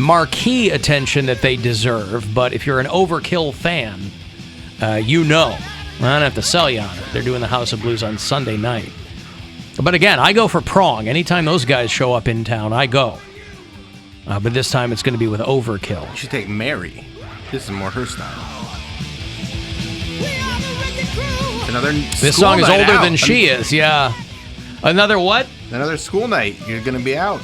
marquee attention that they deserve, but if you're an Overkill fan, you know. I don't have to sell you on it. They're doing the House of Blues on Sunday night. But again, I go for Prong. Anytime those guys show up in town, I go. But this time it's going to be with Overkill. You should take Mary. This is more her style. This song is older than she is, yeah. Another what? Another school night. You're going to be out.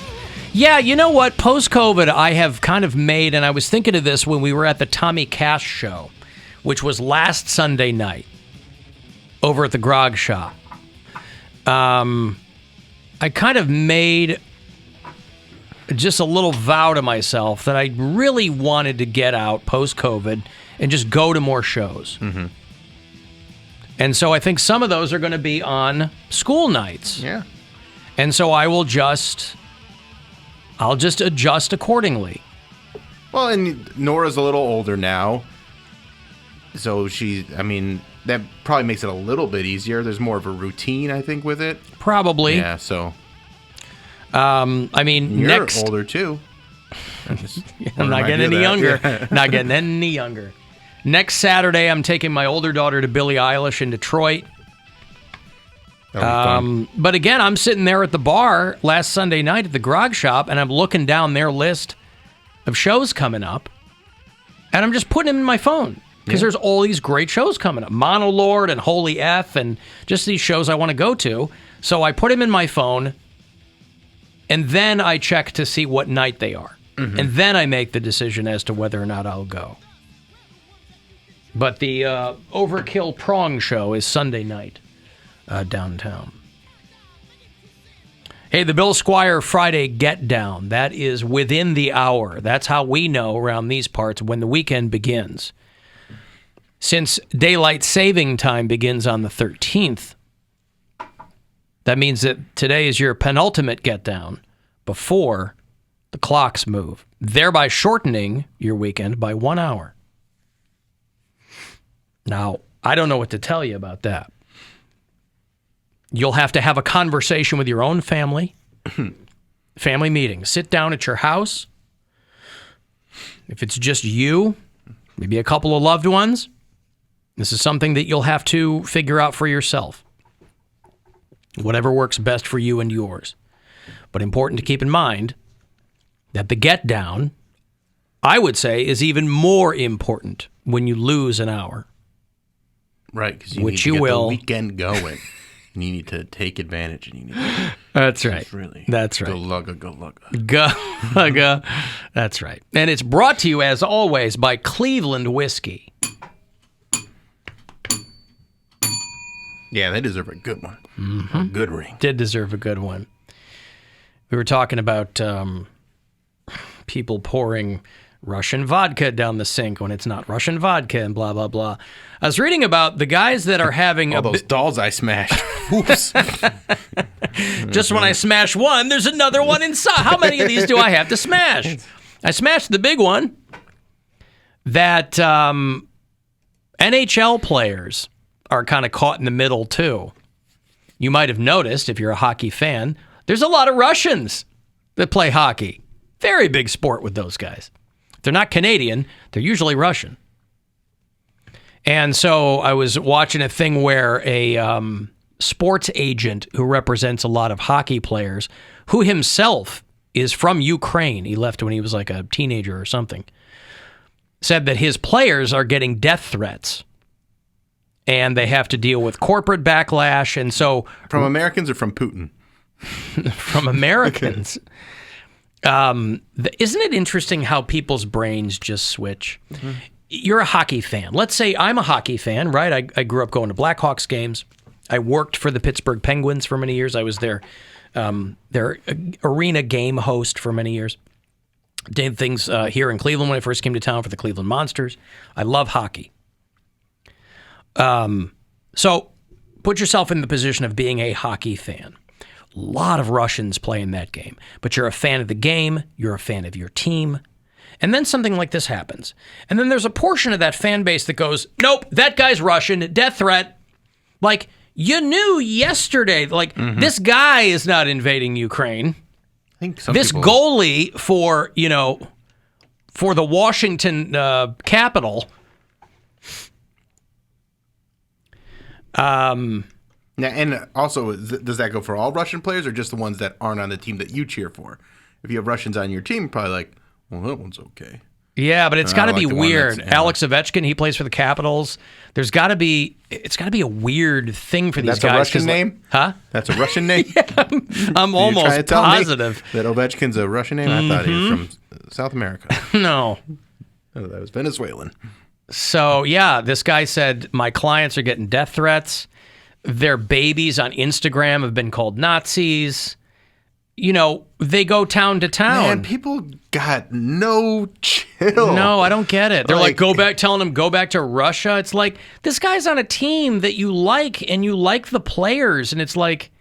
Yeah, you know what? Post-COVID, I have kind of made, and I was thinking of this when we were at the Tommy Cash show, which was last Sunday night over at the Grog Shop. I kind of made just a little vow to myself that I really wanted to get out post-COVID and just go to more shows. Mm-hmm. And so I think some of those are going to be on school nights. Yeah. And so I'll just adjust accordingly. Well, and Nora's a little older now. So that probably makes it a little bit easier. There's more of a routine, I think, with it. Probably. Yeah, so. You're older, too. I'm not getting any younger. Yeah. Not getting any younger. Next Saturday, I'm taking my older daughter to Billie Eilish in Detroit. But again, I'm sitting there at the bar last Sunday night at the Grog Shop, and I'm looking down their list of shows coming up, and I'm just putting them in my phone because there's all these great shows coming up. Monolord and Holy F and just these shows I want to go to. So I put them in my phone, and then I check to see what night they are. Mm-hmm. And then I make the decision as to whether or not I'll go. But the Overkill Prong show is Sunday night downtown. Hey, the Bill Squire Friday Get Down. That is within the hour. That's how we know around these parts when the weekend begins. Since daylight saving time begins on the 13th, that means that today is your penultimate Get Down before the clocks move, thereby shortening your weekend by 1 hour. Now, I don't know what to tell you about that. You'll have to have a conversation with your own family. Family meeting. Sit down at your house. If it's just you, maybe a couple of loved ones, this is something that you'll have to figure out for yourself. Whatever works best for you and yours. But important to keep in mind that the get down, I would say, is even more important when you lose an hour. Right, because you need to get the weekend going. And you need to take advantage. And you need to, That's right. Really. That's right. Go lugga, go lugga. Go lugga. That's right. And it's brought to you, as always, by Cleveland Whiskey. Yeah, they deserve a good one. Mm-hmm. A good ring. Did deserve a good one. We were talking about people pouring Russian vodka down the sink when it's not Russian vodka and blah, blah, blah. I was reading about the guys that are having all those dolls I smashed. Oops. Just when I smash one, there's another one inside. How many of these do I have to smash? I smashed the big one that NHL players are kind of caught in the middle, too. You might have noticed, if you're a hockey fan, there's a lot of Russians that play hockey. Very big sport with those guys. If they're not Canadian, they're usually Russian. And so I was watching a thing where a sports agent who represents a lot of hockey players, who himself is from Ukraine, he left when he was like a teenager or something, said that his players are getting death threats. And they have to deal with corporate backlash. And so... From Americans or from Putin? From Americans. Isn't it interesting how people's brains just switch? Mm-hmm. You're a hockey fan. Let's say I'm a hockey fan, right? I grew up going to Blackhawks games. I worked for the Pittsburgh Penguins for many years. I was their arena game host for many years. Did things here in Cleveland when I first came to town for the Cleveland Monsters. I love hockey. So put yourself in the position of being a hockey fan. A lot of Russians play in that game, but you're a fan of the game, you're a fan of your team, and then something like this happens. And then there's a portion of that fan base that goes, nope, that guy's Russian, death threat. Like, you knew yesterday, this guy is not invading Ukraine. I think some this people... goalie for, for the Washington Capitol. Now, and also, does that go for all Russian players or just the ones that aren't on the team that you cheer for? If you have Russians on your team, you're probably like, well, that one's okay. Yeah, but it's got to be weird. Yeah. Alex Ovechkin, he plays for the Capitals. It's got to be a weird thing for these guys. That's a Russian name? Huh? That's a Russian name? Yeah, I'm almost positive. That Ovechkin's a Russian name? I thought he was from South America. No. Oh, that was Venezuelan. So, yeah, this guy said, my clients are getting death threats. Their babies on Instagram have been called Nazis. You know, they go town to town. Man, people got no chill. No, I don't get it. They're like, telling them, go back to Russia. It's like, this guy's on a team that you like, and you like the players, and it's like...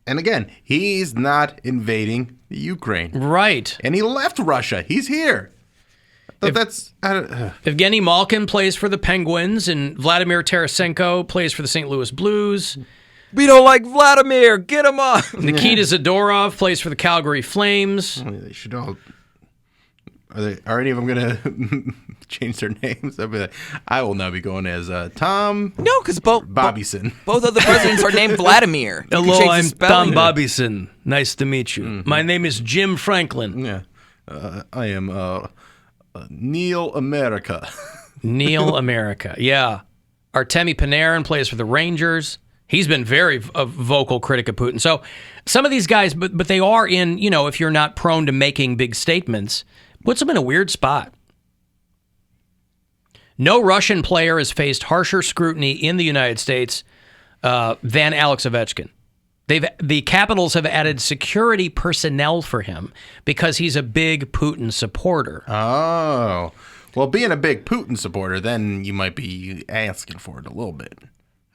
And again, he's not invading the Ukraine. Right. And he left Russia. He's here. Evgeny Malkin plays for the Penguins, and Vladimir Tarasenko plays for the St. Louis Blues. We don't like Vladimir. Get him off. Nikita Zadorov plays for the Calgary Flames. They should all. Are any of them going to change their names? I'll be like, I will now be going as Tom. No, because Bobbyson. Both of the presidents are named Vladimir. Hello, I'm Tom Bobbyson. Nice to meet you. Mm-hmm. My name is Jim Franklin. Yeah, I am Neil America. Neil America. Yeah, Artemi Panarin plays for the Rangers. He's been very a vocal critic of Putin. So some of these guys, but they are in, you know, if you're not prone to making big statements, puts them in a weird spot. No Russian player has faced harsher scrutiny in the United States than Alex Ovechkin. The Capitals have added security personnel for him because he's a big Putin supporter. Oh. Well, being a big Putin supporter, then you might be asking for it a little bit,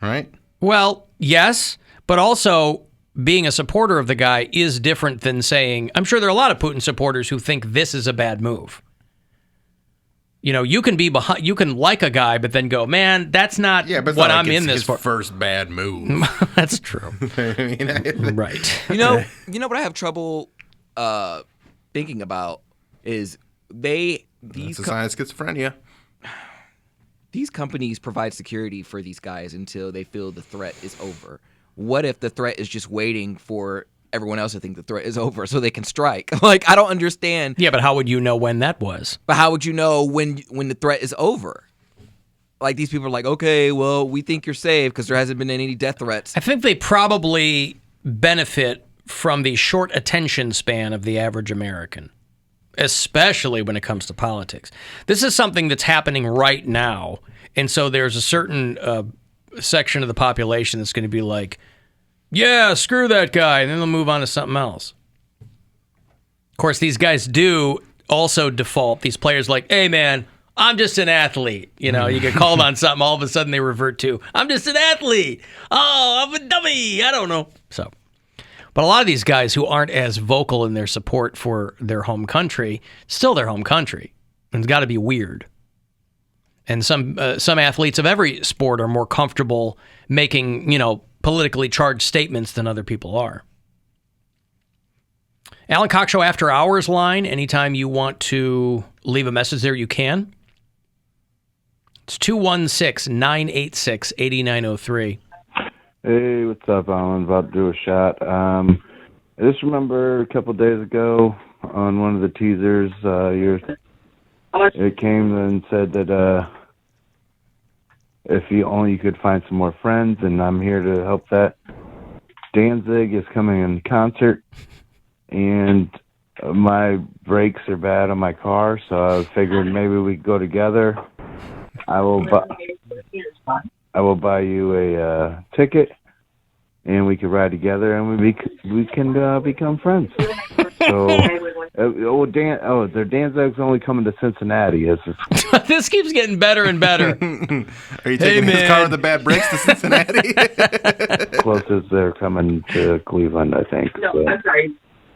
right? Well, yes, but also being a supporter of the guy is different than saying, I'm sure there are a lot of Putin supporters who think this is a bad move. You know, you can be behind, you can like a guy, but then go, man, that's not what I'm in this for. First bad move. That's true. Right. You know what I have trouble thinking about is that's a sign of schizophrenia. These companies provide security for these guys until they feel the threat is over. What if the threat is just waiting for everyone else to think the threat is over so they can strike? Like, I don't understand. Yeah, but how would you know when that was? But how would you know when the threat is over? Like, these people are like, okay, well, we think you're safe because there hasn't been any death threats. I think they probably benefit from the short attention span of the average American, especially when it comes to politics. This is something that's happening right now, and so there's a certain section of the population that's going to be like, yeah, screw that guy, and then they'll move on to something else. Of course, these guys do also default, these players like, hey, man, I'm just an athlete. You know, you get called on something, all of a sudden they revert to, I'm just an athlete. Oh, I'm a dummy. I don't know. So, but a lot of these guys who aren't as vocal in their support for their home country, still their home country. And it's got to be weird. And some athletes of every sport are more comfortable making, you know, politically charged statements than other people are. Alan Cox Show After Hours line. Anytime you want to leave a message there, you can. It's 216-986-8903. Hey, what's up, Alan? About to do a shot. I just remember a couple days ago on one of the teasers, it came and said that if you only could find some more friends, and I'm here to help that. Danzig is coming in concert, and my brakes are bad on my car, so I figured maybe we could go together. I will buy you a ticket, and we could ride together, and we can become friends. So, their Danzig's only coming to Cincinnati. This keeps getting better and better. Are you taking his car with the bad brakes to Cincinnati? Closest they're coming to Cleveland, I think. No, so.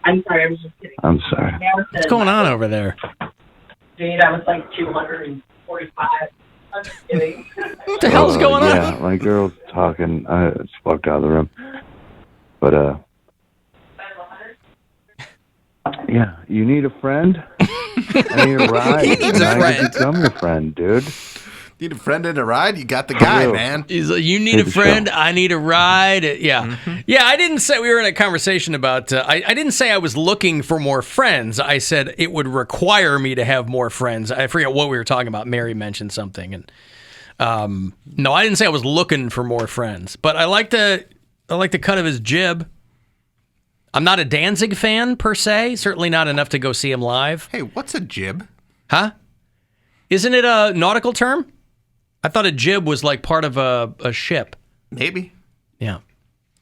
I'm sorry. I was just kidding. I'm sorry. What's going on over there? Dude, I was like 245. I'm just kidding. What the hell's going on? Yeah, my girl's talking. I just walked out of the room. But, Yeah, you need a friend? I need a ride. He needs a and I friend. can become your friend, dude. Need a friend and a ride? You got the guy, Real. man. He's like, you need Take a the friend. show. I need a ride. Yeah. Yeah, I didn't say we were in a conversation about, I didn't say I was looking for more friends. I said it would require me to have more friends. I forget what we were talking about. Mary mentioned something. And no, I didn't say I was looking for more friends. But I like the cut of his jib. I'm not a Danzig fan, per se. Certainly not enough to go see him live. Hey, what's a jib? Huh? Isn't it a nautical term? I thought a jib was like part of a ship. Maybe. Yeah.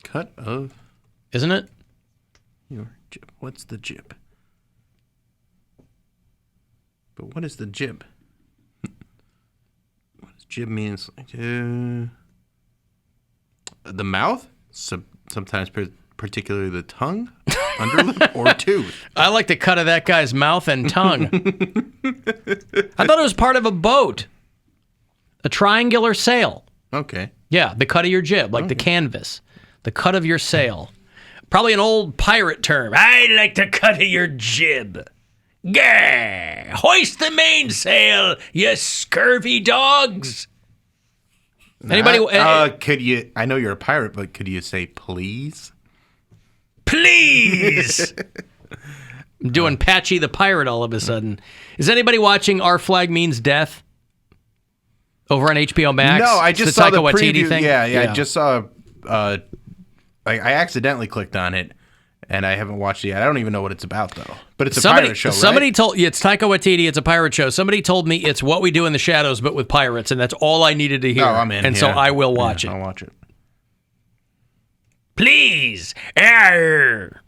Cut of Isn't it? your jib. What's the jib? But what is the jib? What does jib means? Like, the mouth? Sometimes particularly the tongue, underlip, or tooth. I like the cut of that guy's mouth and tongue. I thought it was part of a boat. A triangular sail. Okay. Yeah, the cut of your jib, like the canvas. The cut of your sail. Probably an old pirate term. I like the cut of your jib. Gah! Hoist the mainsail, you scurvy dogs. Anybody? Could you? I know you're a pirate, but could you say please? Please. I'm doing Patchy the Pirate all of a sudden. Is anybody watching Our Flag Means Death over on HBO Max? No, I It's just the saw the Taika Waititi preview. thing. Yeah, I just saw. I accidentally clicked on it, and I haven't watched it yet. I don't even know what it's about though. But it's a pirate show, right? Somebody told it's Taika Waititi. It's a pirate show. Somebody told me it's What We Do in the Shadows, but with pirates, and that's all I needed to hear. Oh, I'm in. And so I will watch it. I'll watch it. Please. Arr.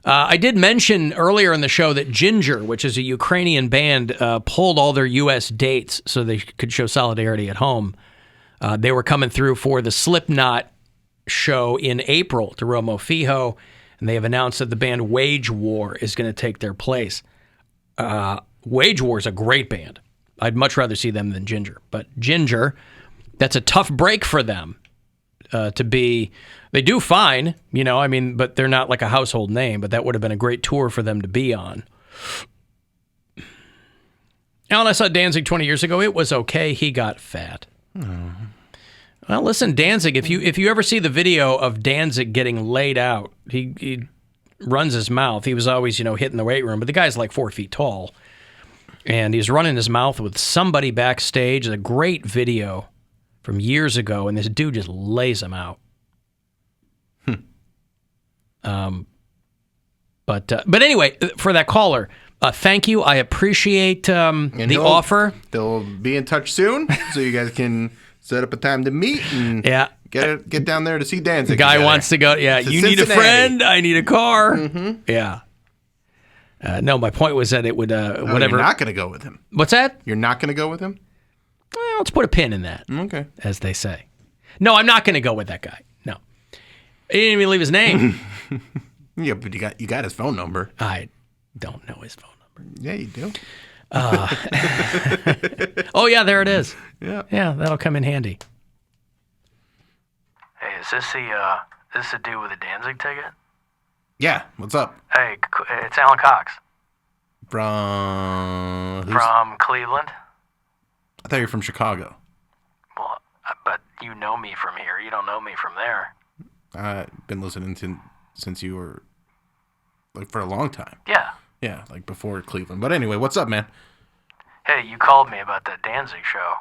I did mention earlier in the show that Ginger, which is a Ukrainian band, pulled all their U.S. dates so they could show solidarity at home. They were coming through for the Slipknot show in April to Romo Fijo, and they have announced that the band Wage War is going to take their place. Wage War is a great band. I'd much rather see them than Ginger. But Ginger, that's a tough break for them. They do fine, but they're not like a household name, but that would have been a great tour for them to be on. Alan, I saw Danzig 20 years ago. It was okay. He got fat. Oh. Well, listen, Danzig, if you ever see the video of Danzig getting laid out, he runs his mouth. He was always, hitting the weight room, but the guy's like 4 feet tall. And he's running his mouth with somebody backstage. It's a great video from years ago, and this dude just lays him out. But anyway, for that caller, thank you. I appreciate the offer. They'll be in touch soon, so you guys can set up a time to meet and get down there to see Danzig. The guy wants to go. Yeah, you need a friend. I need a car. Mm-hmm. Yeah. No, my point was that it would whatever. You're not going to go with him. What's that? You're not going to go with him? Well, let's put a pin in that. Okay. As they say. No, I'm not going to go with that guy. No. He didn't even leave his name. Yeah, but you got his phone number. I don't know his phone number. Yeah, you do. Oh, yeah, there it is. Yeah. Yeah, that'll come in handy. Hey, is this the dude with the Danzig ticket? Yeah, what's up? Hey, it's Alan Cox From from Cleveland. I thought you were from Chicago. Well, but you know me from here. You don't know me from there. I've been listening since you were like for a long time. Yeah. Yeah, like before Cleveland. But anyway, what's up, man? Hey, you called me about the Danzig show.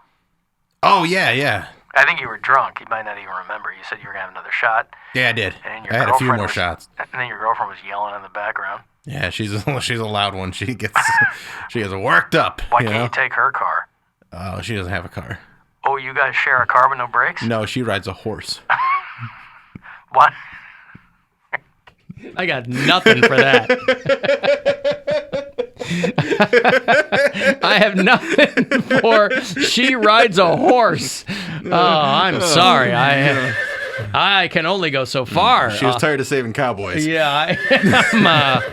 Oh yeah. I think you were drunk. You might not even remember. You said you were going to have another shot. Yeah, I did. And your I had a few girlfriend more was- shots. And then your girlfriend was yelling in the background. Yeah, she's a loud one. She gets worked up. Why can't you take her car? Oh, she doesn't have a car. Oh, you guys share a car with no brakes? No, she rides a horse. What? I got nothing for that. I have nothing for she rides a horse. Oh, I'm sorry. I can only go so far. She was tired of saving cowboys. Yeah, I am.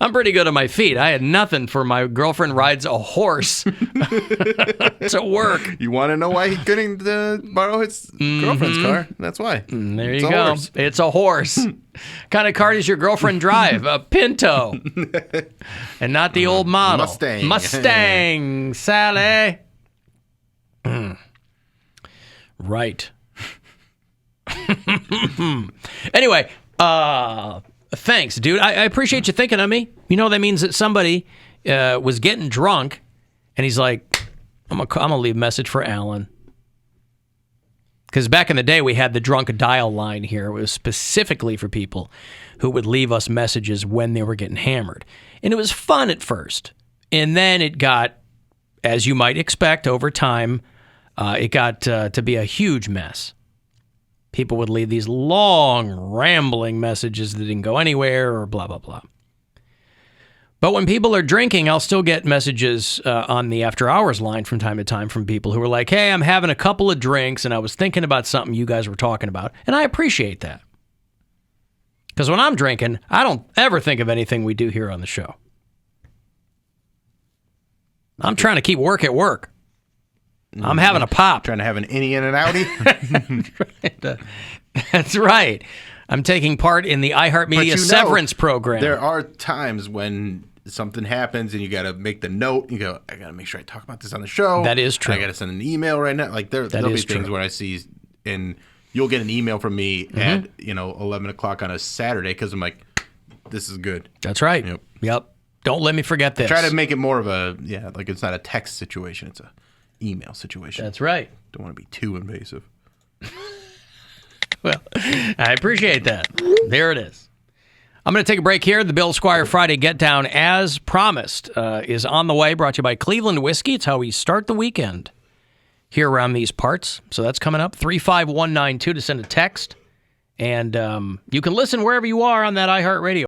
I'm pretty good on my feet. I had nothing for my girlfriend rides a horse to work. You want to know why he couldn't borrow his girlfriend's car? That's why. There It's you a go. horse. It's a horse. Kind of car does your girlfriend drive? A Pinto. And not the old model. Mustang. Mustang, Sally. Right. Anyway, thanks, dude. I appreciate you thinking of me. You know, that means that somebody was getting drunk, and he's like, I'm gonna leave a message for Alan. Because back in the day, we had the drunk dial line here. It was specifically for people who would leave us messages when they were getting hammered. And it was fun at first. And then it got, as you might expect, over time, it got to be a huge mess. People would leave these long, rambling messages that didn't go anywhere or blah, blah, blah. But when people are drinking, I'll still get messages on the after hours line from time to time from people who are like, hey, I'm having a couple of drinks and I was thinking about something you guys were talking about. And I appreciate that. Because when I'm drinking, I don't ever think of anything we do here on the show. I'm trying to keep work at work. I'm having a pop. Trying to have an innie and an outie. That's right. I'm taking part in the iHeartMedia Severance program. There are times when something happens and you got to make the note. You go, I got to make sure I talk about this on the show. That is true. I got to send an email right now. Like there'll be things when I see, and you'll get an email from me at 11 o'clock on a Saturday because I'm like, this is good. That's right. Yep. Don't let me forget this. Try to make it more of a like it's not a text situation. It's a email situation. That's right. Don't want to be too invasive. Well, I appreciate that. There it is. I'm going to take a break here. The Bill Squire Friday Get Down, as promised, is on the way, brought to you by Cleveland Whiskey. It's how we start the weekend here around these parts. So that's coming up. 35192 to send a text. And you can listen wherever you are on that iHeartRadio.